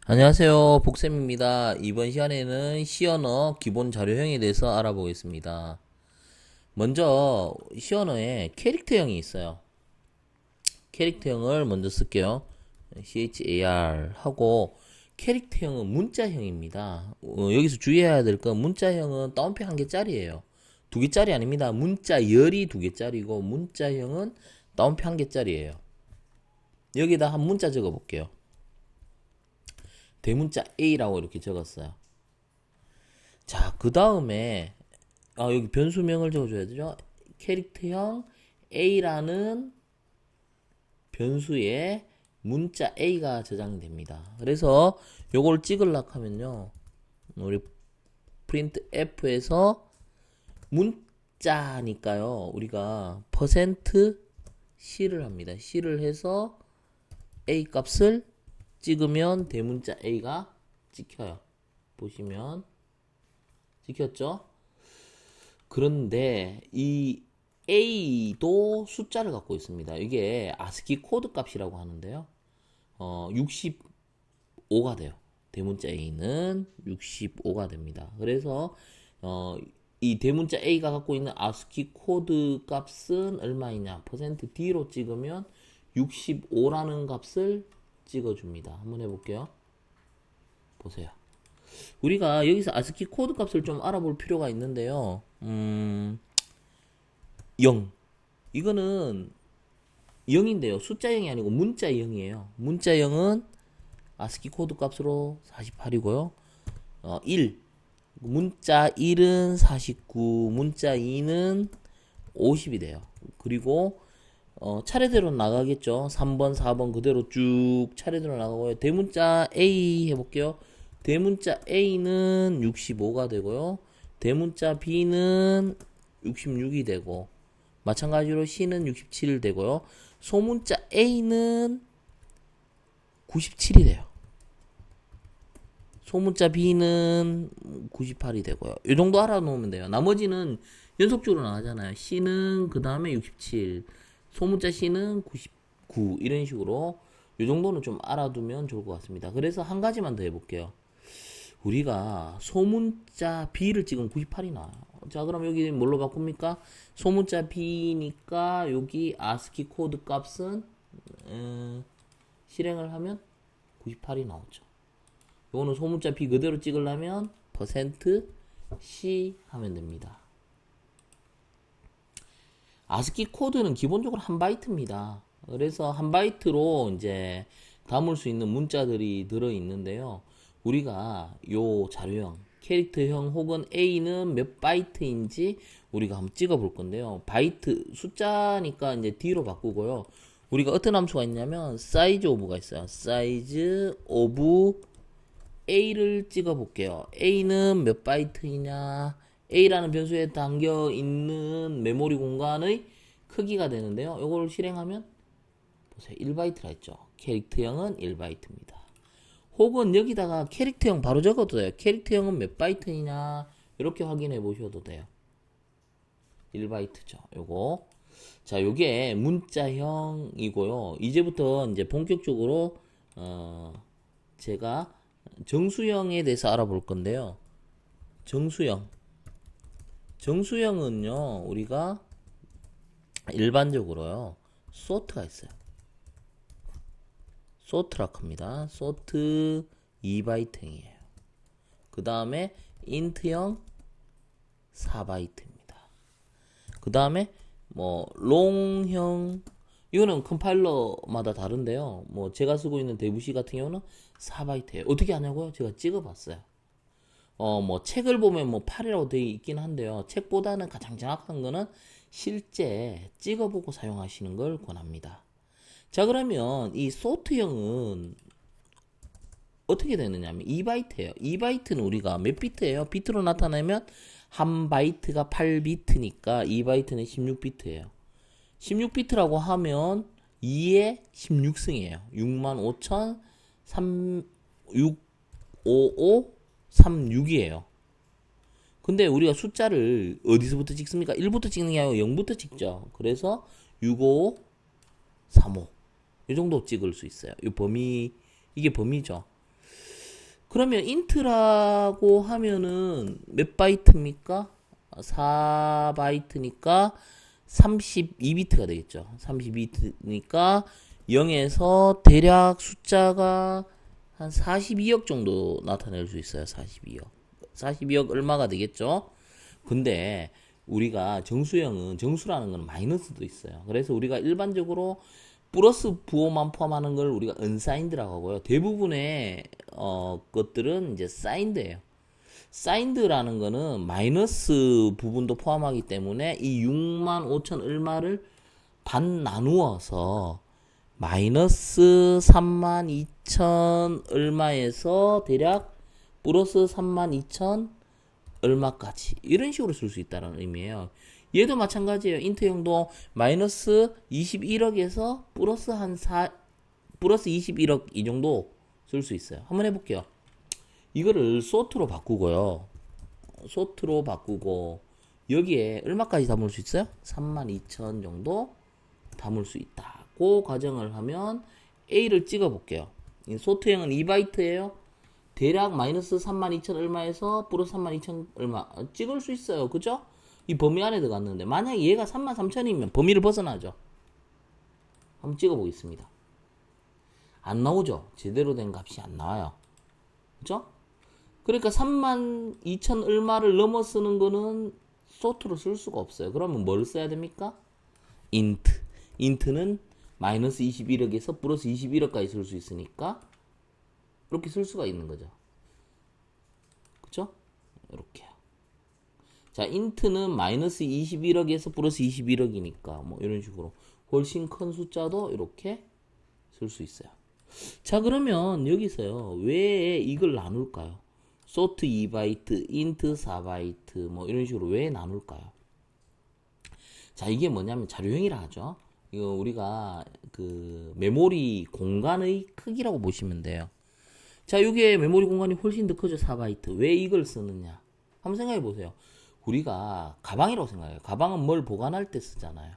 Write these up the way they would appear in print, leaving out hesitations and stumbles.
안녕하세요. 복쌤입니다. 이번 시간에는 시언어 기본 자료형에 대해서 알아보겠습니다. 먼저 시언어에 캐릭터형이 있어요. 캐릭터형을 먼저 쓸게요. char 하고 캐릭터형은 문자형입니다. 여기서 주의해야 될 건 문자형은 따옴표 한 개짜리예요. 두 개짜리 아닙니다. 문자열이 두 개짜리고 문자형은 따옴표 한 개짜리예요. 여기다 한 문자 적어 볼게요. 대문자 A라고 이렇게 적었어요. 자, 그 다음에 여기 변수명을 적어줘야 되죠. 캐릭터형 A라는 변수에 문자 A가 저장이 됩니다. 그래서 요걸 찍으려고 하면요. 우리 프린트 F에서 문자니까요. 우리가 %C를 합니다. C를 해서 A 값을 찍으면 대문자 A가 찍혀요. 보시면 찍혔죠? 그런데 이 A도 숫자를 갖고 있습니다. 이게 아스키 코드 값이라고 하는데요. 65가 돼요. 대문자 A는 65가 됩니다. 그래서 이 대문자 A가 갖고 있는 아스키 코드 값은 얼마이냐? %D로 찍으면 65라는 값을 찍어줍니다. 한번 해볼게요. 보세요. 우리가 여기서 아스키 코드 값을 좀 알아볼 필요가 있는데요. 0. 이거는 0인데요. 숫자 0이 아니고 문자 0이에요. 문자 0은 아스키 코드 값으로 48이고요. 1. 문자 1은 49, 문자 2는 50이 돼요. 그리고 차례대로 나가겠죠. 3번, 4번 그대로 쭉 차례대로 나가고요. 대문자 A 해볼게요. 대문자 A는 65가 되고요. 대문자 B는 66이 되고 마찬가지로 C는 67 되고요. 소문자 A는 97이 돼요. 소문자 B는 98이 되고요. 이 정도 알아놓으면 돼요. 나머지는 연속적으로 나가잖아요. C는 그 다음에 67, 소문자 C는 99 이런 식으로 이 정도는 좀 알아두면 좋을 것 같습니다. 그래서 한 가지만 더 해볼게요. 우리가 소문자 B를 찍으면 98이 나와요. 자, 그럼 여기 뭘로 바꿉니까? 소문자 B니까 여기 아스키 코드 값은 실행을 하면 98이 나오죠. 요거는 소문자 B 그대로 찍으려면 %C 하면 됩니다. 아스키 코드는 기본적으로 한 바이트입니다. 그래서 한 바이트로 이제 담을 수 있는 문자들이 들어 있는데요. 우리가 요 자료형, 캐릭터형 혹은 A는 몇 바이트인지 우리가 한번 찍어 볼 건데요. 바이트, 숫자니까 이제 D로 바꾸고요. 우리가 어떤 함수가 있냐면 사이즈 오브가 있어요. 사이즈 오브 A를 찍어 볼게요. A는 몇 바이트이냐? A라는 변수에 담겨 있는 메모리 공간의 크기가 되는데요. 이걸 실행하면 보세요. 1바이트라 했죠. 캐릭터형은 1바이트입니다. 혹은 여기다가 캐릭터형 바로 적어도 돼요. 캐릭터형은 몇 바이트이냐? 이렇게 확인해 보셔도 돼요. 1바이트죠. 요거. 자, 요게 문자형이고요. 이제부터 이제 본격적으로 제가 정수형에 대해서 알아볼 건데요. 정수형. 정수형은요, 우리가 일반적으로요, 소트가 있어요. 소트라고 합니다. 소트 2바이트형이에요. 그 다음에 인트형 4바이트입니다. 그 다음에 뭐 롱형, 이거는 컴파일러마다 다른데요. 뭐 제가 쓰고 있는 대부시 같은 경우는 4바이트예요. 어떻게 하냐고요? 제가 찍어봤어요. 뭐 책을 보면 뭐 8이라고 되어 있긴 한데요. 책보다는 가장 정확한 거는 실제 찍어보고 사용하시는 걸 권합니다. 자, 그러면 이 소트형은 어떻게 되느냐면 2바이트예요. 2바이트는 우리가 몇 비트예요? 비트로 나타내면 한 바이트가 8비트니까 2바이트는 16비트예요. 16비트라고 하면 2의 16승이에요. 65,65536이에요. 근데 우리가 숫자를 어디서부터 찍습니까? 1부터 찍는 게 아니고 0부터 찍죠. 그래서 65535 이 정도 찍을 수 있어요. 이 범위, 이게 범위죠. 그러면 인트라고 하면은 몇 바이트입니까? 4바이트니까 32비트가 되겠죠. 32비트니까 0에서 대략 숫자가 한 42억 정도 나타낼 수 있어요. 42억. 42억 얼마가 되겠죠? 근데 우리가 정수형은 정수라는 건 마이너스도 있어요. 그래서 우리가 일반적으로 플러스 부호만 포함하는 걸 우리가 unsigned라고 하고요. 대부분의 것들은 이제 signed예요. signed라는 거는 마이너스 부분도 포함하기 때문에 이 6만 5천 얼마를 반 나누어서 마이너스 3만 2천 얼마에서 대략 플러스 3만 2천 얼마까지 이런 식으로 쓸 수 있다는 의미예요. 얘도 마찬가지예요. 인트형도 마이너스 21억에서 플러스 플러스 21억 이 정도 쓸 수 있어요. 한번 해볼게요. 이거를 소트로 바꾸고요. 소트로 바꾸고 여기에 얼마까지 담을 수 있어요? 32,000 정도 담을 수 있다고 가정을 하면 A를 찍어 볼게요. 소트형은 2바이트예요. 대략 마이너스 32,000 얼마에서 플러스 32,000 얼마 찍을 수 있어요. 그죠? 이 범위 안에 들어갔는데 만약에 얘가 33,000이면 범위를 벗어나죠. 한번 찍어 보겠습니다. 안 나오죠? 제대로 된 값이 안 나와요. 그죠? 그러니까 32,000 얼마를 넘어 쓰는 거는 소트로 쓸 수가 없어요. 그러면 뭘 써야 됩니까? int. int는 마이너스 21억에서 플러스 21억까지 쓸 수 있으니까 이렇게 쓸 수가 있는 거죠. 그쵸? 이렇게요. 자, int는 마이너스 21억에서 플러스 21억이니까 뭐 이런 식으로 훨씬 큰 숫자도 이렇게 쓸 수 있어요. 자, 그러면 여기서요. 왜 이걸 나눌까요? 소트 2바이트, int 4바이트 뭐 이런 식으로 왜 나눌까요? 자, 이게 뭐냐면 자료형이라 하죠. 이거 우리가 그 메모리 공간의 크기라고 보시면 돼요. 자, 이게 메모리 공간이 훨씬 더 크죠. 4바이트. 왜 이걸 쓰느냐? 한번 생각해 보세요. 우리가 가방이라고 생각해요. 가방은 뭘 보관할 때 쓰잖아요.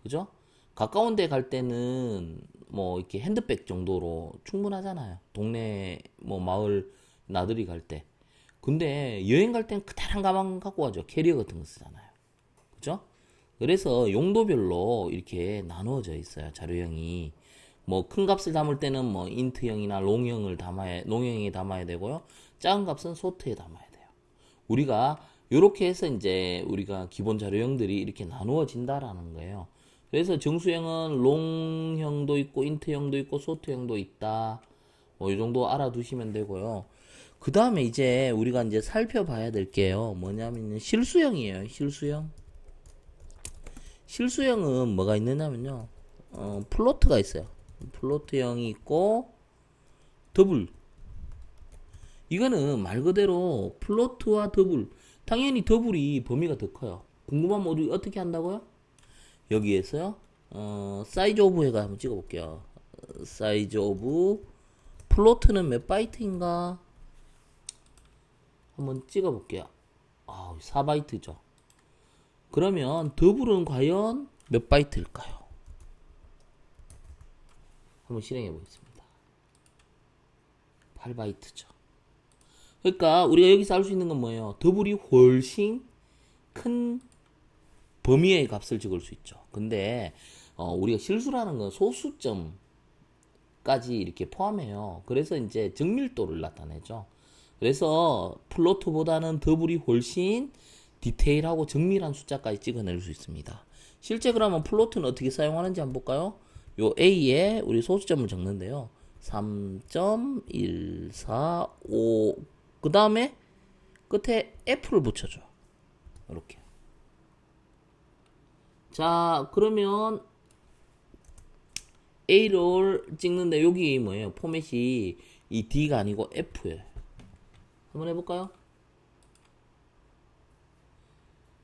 그죠? 가까운 데 갈 때는 뭐 이렇게 핸드백 정도로 충분하잖아요. 동네 뭐 마을 나들이 갈 때. 근데 여행 갈 땐 크다란 가방 갖고 가죠. 캐리어 같은 거 쓰잖아요. 그죠? 그래서 용도별로 이렇게 나누어져 있어요. 자료형이. 뭐 큰 값을 담을 때는 뭐 인트형이나 롱형에 담아야 되고요. 작은 값은 소트에 담아야 돼요. 우리가 이렇게 해서 이제 우리가 기본 자료형들이 이렇게 나누어진다라는 거예요. 그래서 정수형은 롱형도 있고 인트형도 있고 소트형도 있다. 뭐 이 정도 알아두시면 되고요. 그 다음에 이제 우리가 이제 살펴봐야 될 게요. 뭐냐면 실수형이에요. 실수형. 실수형은 뭐가 있느냐면요. 플로트가 있어요. 플로트형이 있고 더블. 이거는 말 그대로 플로트와 더블. 당연히 더블이 범위가 더 커요. 궁금하면 우리 어떻게 한다고요? 여기에서요. 사이즈 오브 해가 한번 찍어볼게요. 사이즈 오브 플로트는 몇 바이트인가? 한번 찍어볼게요. 4바이트죠. 그러면 더블은 과연 몇 바이트일까요? 한번 실행해 보겠습니다. 8바이트죠. 그러니까 우리가 여기서 알 수 있는 건 뭐예요? 더블이 훨씬 큰 범위의 값을 적을 수 있죠. 근데 우리가 실수라는 건 소수점까지 이렇게 포함해요. 그래서 이제 정밀도를 나타내죠. 그래서 플로트보다는 더블이 훨씬 디테일하고 정밀한 숫자까지 찍어낼 수 있습니다. 실제 그러면 플로트는 어떻게 사용하는지 한번 볼까요? 요 A에 우리 소수점을 적는데요. 3.145 그 다음에 끝에 F를 붙여줘. 이렇게. 자, 그러면 A를 찍는데 여기 뭐예요? 포맷이 이 D가 아니고 F예요. 한번 해볼까요?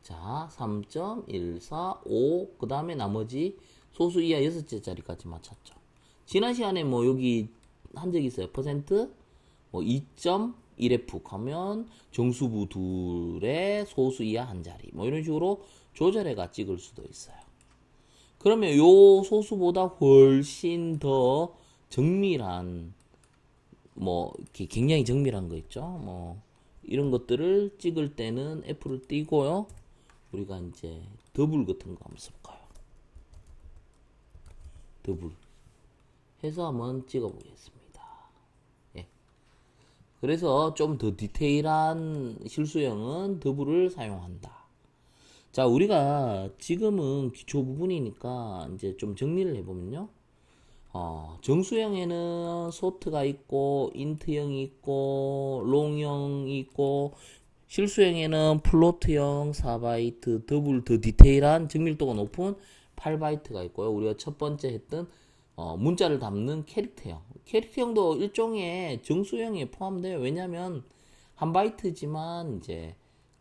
자, 3.145 그 다음에 나머지 소수 이하 6자리까지 맞췄죠. 지난 시간에 뭐 여기 한 적 있어요. 퍼센트 뭐 2.1F 하면 정수부 둘의 소수 이하 한 자리 뭐 이런 식으로 조절해가 찍을 수도 있어요. 그러면 요 소수보다 훨씬 더 정밀한 뭐 이렇게 굉장히 정밀한 거 있죠. 뭐 이런 것들을 찍을 때는 F를 띄고요. 우리가 이제 더블 같은 거 한번 써볼까요? 더블 해서 한번 찍어보겠습니다. 예. 그래서 좀 더 디테일한 실수형은 더블을 사용한다. 자, 우리가 지금은 기초 부분이니까 이제 좀 정리를 해보면요. 정수형에는 소트가 있고, 인트형이 있고, 롱형이 있고, 실수형에는 플로트형 4바이트, 더블 더 디테일한 정밀도가 높은 8바이트가 있고요. 우리가 첫 번째 했던 문자를 담는 캐릭터형. 캐릭터형도 일종의 정수형에 포함돼요. 왜냐하면 한 바이트지만 이제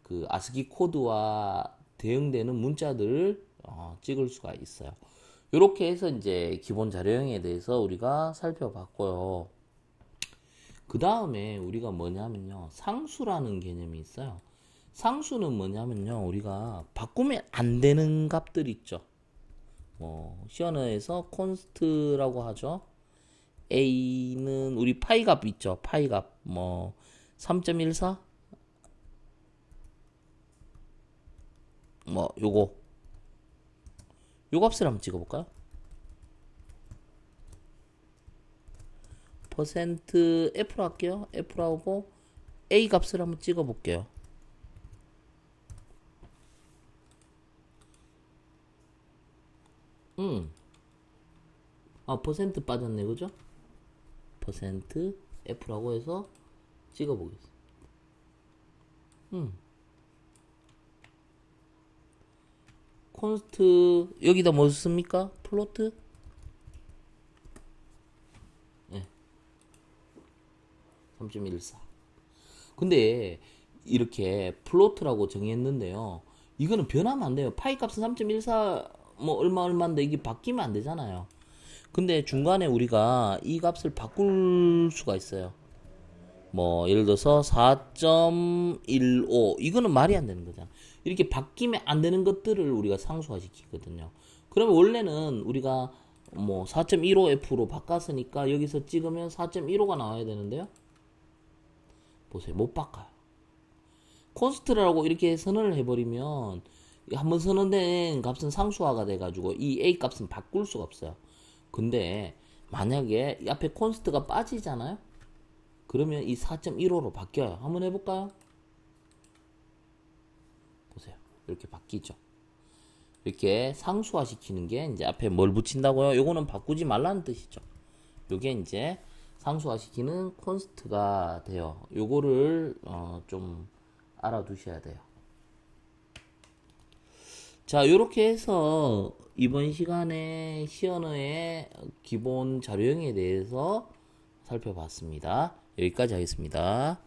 그 아스키 코드와 대응되는 문자들을 찍을 수가 있어요. 이렇게 해서 이제 기본 자료형에 대해서 우리가 살펴봤고요. 그 다음에 우리가 뭐냐면요, 상수라는 개념이 있어요. 상수는 뭐냐면요, 우리가 바꾸면 안 되는 값들 있죠. 시언어에서 콘스트라고 하죠. A는 우리 파이 값 있죠. 파이 값 3.14 요거 요 값을 한번 찍어볼까요? 퍼센트 F로 할게요. F로 하고 A 값을 한번 찍어볼게요. 퍼센트 빠졌네, 그죠? 퍼센트 F라고 해서 찍어보겠습니다. 콘스트 여기다 뭐 씁니까? 플로트? 네. 3.14. 근데 이렇게 플로트라고 정했는데요. 이거는 변하면 안 돼요. 파이 값은 3.14 뭐 얼마인데 이게 바뀌면 안 되잖아요. 근데 중간에 우리가 이 값을 바꿀 수가 있어요. 뭐 예를 들어서 4.15 이거는 말이 안 되는 거잖아. 이렇게 바뀌면 안 되는 것들을 우리가 상수화 시키거든요. 그러면 원래는 우리가 뭐 4.15F로 바꿨으니까 여기서 찍으면 4.15가 나와야 되는데요. 보세요. 못 바꿔요. 콘스트라고 이렇게 선언을 해버리면 한번 선언된 값은 상수화가 돼가지고 이 A 값은 바꿀 수가 없어요. 근데 만약에 이 앞에 콘스트가 빠지잖아요. 그러면 이 4.15로 바뀌어요. 한번 해볼까요? 보세요. 이렇게 바뀌죠. 이렇게 상수화 시키는 게 이제 앞에 뭘 붙인다고요? 요거는 바꾸지 말라는 뜻이죠. 요게 이제 상수화 시키는 콘스트가 돼요. 요거를 좀 알아두셔야 돼요. 자, 요렇게 해서 이번 시간에 시언어의 기본 자료형에 대해서 살펴봤습니다. 여기까지 하겠습니다.